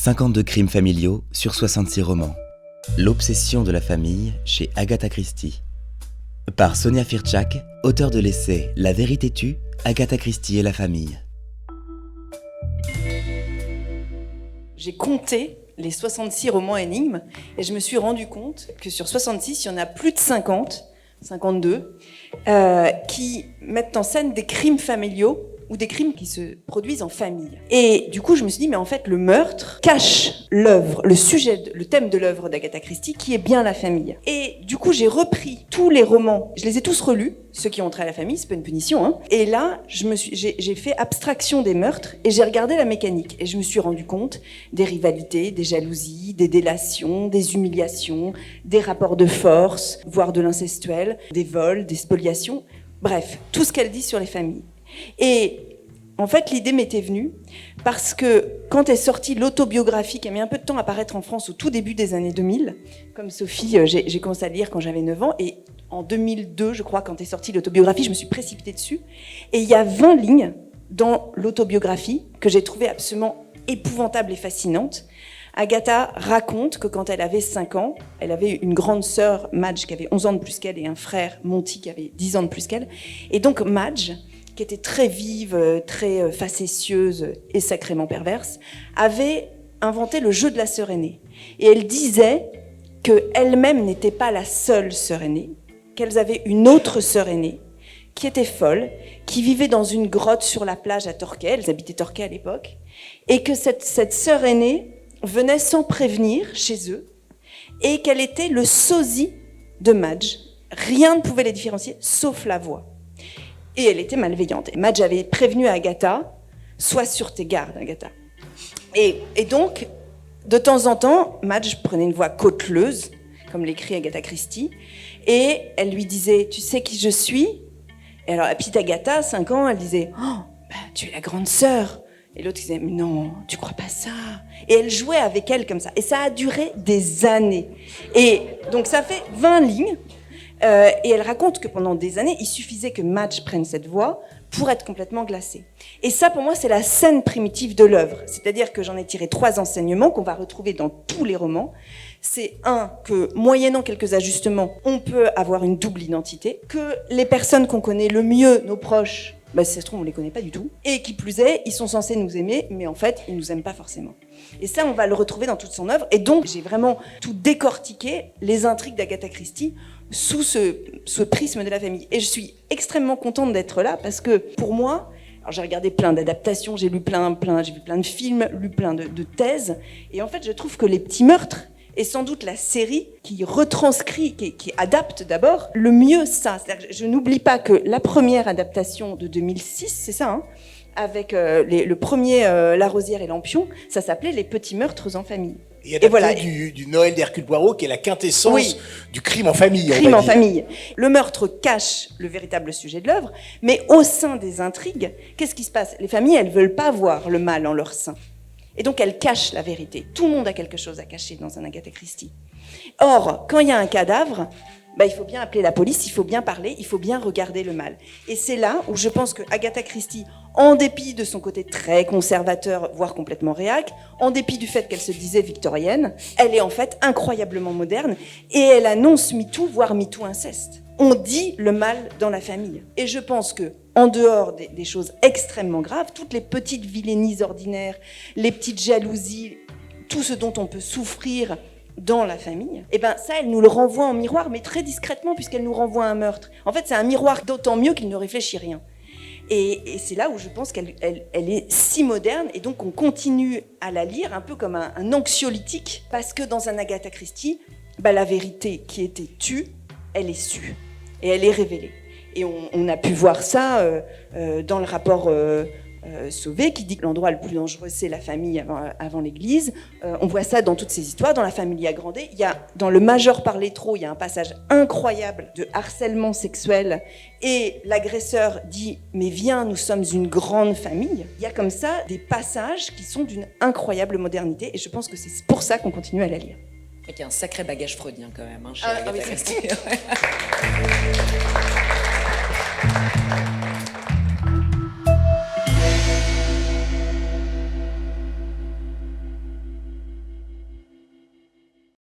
52 crimes familiaux sur 66 romans. L'obsession de la famille chez Agatha Christie. Par Sonia Firtchak, auteure de l'essai La vérité tue, Agatha Christie et la famille. J'ai compté les 66 romans énigmes et je me suis rendu compte que sur 66, il y en a plus de 50, 52, qui mettent en scène des crimes familiaux ou des crimes qui se produisent en famille. Et du coup, je me suis dit, mais en fait, le meurtre cache l'œuvre, le sujet, le thème de l'œuvre d'Agatha Christie, qui est bien la famille. Et du coup, j'ai repris tous les romans, je les ai tous relus, ceux qui ont trait à la famille, c'est pas une punition, hein. Et là, j'ai fait abstraction des meurtres et j'ai regardé la mécanique. Et je me suis rendu compte des rivalités, des jalousies, des délations, des humiliations, des rapports de force, voire de l'incestuel, des vols, des spoliations. Bref, tout ce qu'elle dit sur les familles. Et en fait, l'idée m'était venue parce que quand est sortie l'autobiographie, qui a mis un peu de temps à paraître en France au tout début des années 2000, comme Sophie, j'ai commencé à lire quand j'avais 9 ans, et en 2002, je crois, quand est sortie l'autobiographie, je me suis précipitée dessus, et il y a 20 lignes dans l'autobiographie que j'ai trouvées absolument épouvantables et fascinantes. Agatha raconte que quand elle avait 5 ans, elle avait une grande sœur, Madge, qui avait 11 ans de plus qu'elle, et un frère, Monty, qui avait 10 ans de plus qu'elle. Et donc Madge, qui était très vive, très facétieuse et sacrément perverse, avait inventé le jeu de la sœur aînée. Et elle disait qu'elle-même n'était pas la seule sœur aînée, qu'elles avaient une autre sœur aînée, qui était folle, qui vivait dans une grotte sur la plage à Torquay, elles habitaient Torquay à l'époque, et que cette sœur aînée venait sans prévenir chez eux, et qu'elle était le sosie de Madge. Rien ne pouvait les différencier, sauf la voix. Et elle était malveillante. Et Madge avait prévenu Agatha, sois sur tes gardes, Agatha. Et donc, de temps en temps, Madge prenait une voix cauteleuse, comme l'écrit Agatha Christie, et elle lui disait, tu sais qui je suis? Et alors la petite Agatha, 5 ans, elle disait, oh, bah, tu es la grande sœur. Et l'autre disait, mais non, tu crois pas ça? Et elle jouait avec elle comme ça. Et ça a duré des années. Et donc ça fait 20 lignes. Et elle raconte que pendant des années, il suffisait que Madge prenne cette voix pour être complètement glacée. Et ça, pour moi, c'est la scène primitive de l'œuvre. C'est-à-dire que j'en ai tiré 3 enseignements qu'on va retrouver dans tous les romans. C'est que, moyennant quelques ajustements, on peut avoir une double identité, que les personnes qu'on connaît le mieux, nos proches, si ça se trouve, on les connaît pas du tout, et qui plus est, ils sont censés nous aimer, mais en fait, ils nous aiment pas forcément. Et ça, on va le retrouver dans toute son œuvre. Et donc, j'ai vraiment tout décortiqué, les intrigues d'Agatha Christie, sous ce prisme de la famille. Et je suis extrêmement contente d'être là parce que pour moi, alors j'ai regardé plein d'adaptations, j'ai lu j'ai vu plein de films, lu plein de thèses, et en fait je trouve que Les Petits Meurtres est sans doute la série qui retranscrit, qui adapte d'abord le mieux ça. C'est-à-dire que je n'oublie pas que la première adaptation de 2006, c'est ça, hein, avec le premier La Rosière et Lampion, ça s'appelait Les Petits Meurtres en famille. Et adapté voilà. du Noël d'Hercule Poirot, qui est la quintessence oui. du crime en famille. Crime en famille. Le meurtre cache le véritable sujet de l'œuvre, mais au sein des intrigues, qu'est-ce qui se passe? Les familles, elles veulent pas voir le mal en leur sein. Et donc, elles cachent la vérité. Tout le monde a quelque chose à cacher dans un Agatha Christie. Or, quand il y a un cadavre, il faut bien appeler la police, il faut bien parler, il faut bien regarder le mal. Et c'est là où je pense que Agatha Christie, en dépit de son côté très conservateur, voire complètement réac, en dépit du fait qu'elle se disait victorienne, elle est en fait incroyablement moderne et elle annonce MeToo, voire MeToo inceste. On dit le mal dans la famille. Et je pense que, en dehors des choses extrêmement graves, toutes les petites vilainies ordinaires, les petites jalousies, tout ce dont on peut souffrir dans la famille, ça, elle nous le renvoie en miroir, mais très discrètement, puisqu'elle nous renvoie un meurtre. En fait, c'est un miroir d'autant mieux qu'il ne réfléchit rien. Et c'est là où je pense qu'elle est si moderne, et donc on continue à la lire un peu comme un anxiolytique, parce que dans un Agatha Christie, la vérité qui était tue, elle est sue, et elle est révélée. Et on a pu voir ça dans le rapport Sauvé, qui dit que l'endroit le plus dangereux, c'est la famille avant l'église. On voit ça dans toutes ces histoires, dans la Familia Grande. Il y a, dans Le Major parlait trop, il y a un passage incroyable de harcèlement sexuel, et l'agresseur dit « Mais viens, nous sommes une grande famille ». Il y a comme ça des passages qui sont d'une incroyable modernité, et je pense que c'est pour ça qu'on continue à la lire. Il y a un sacré bagage freudien quand même, chez Agatha Christie.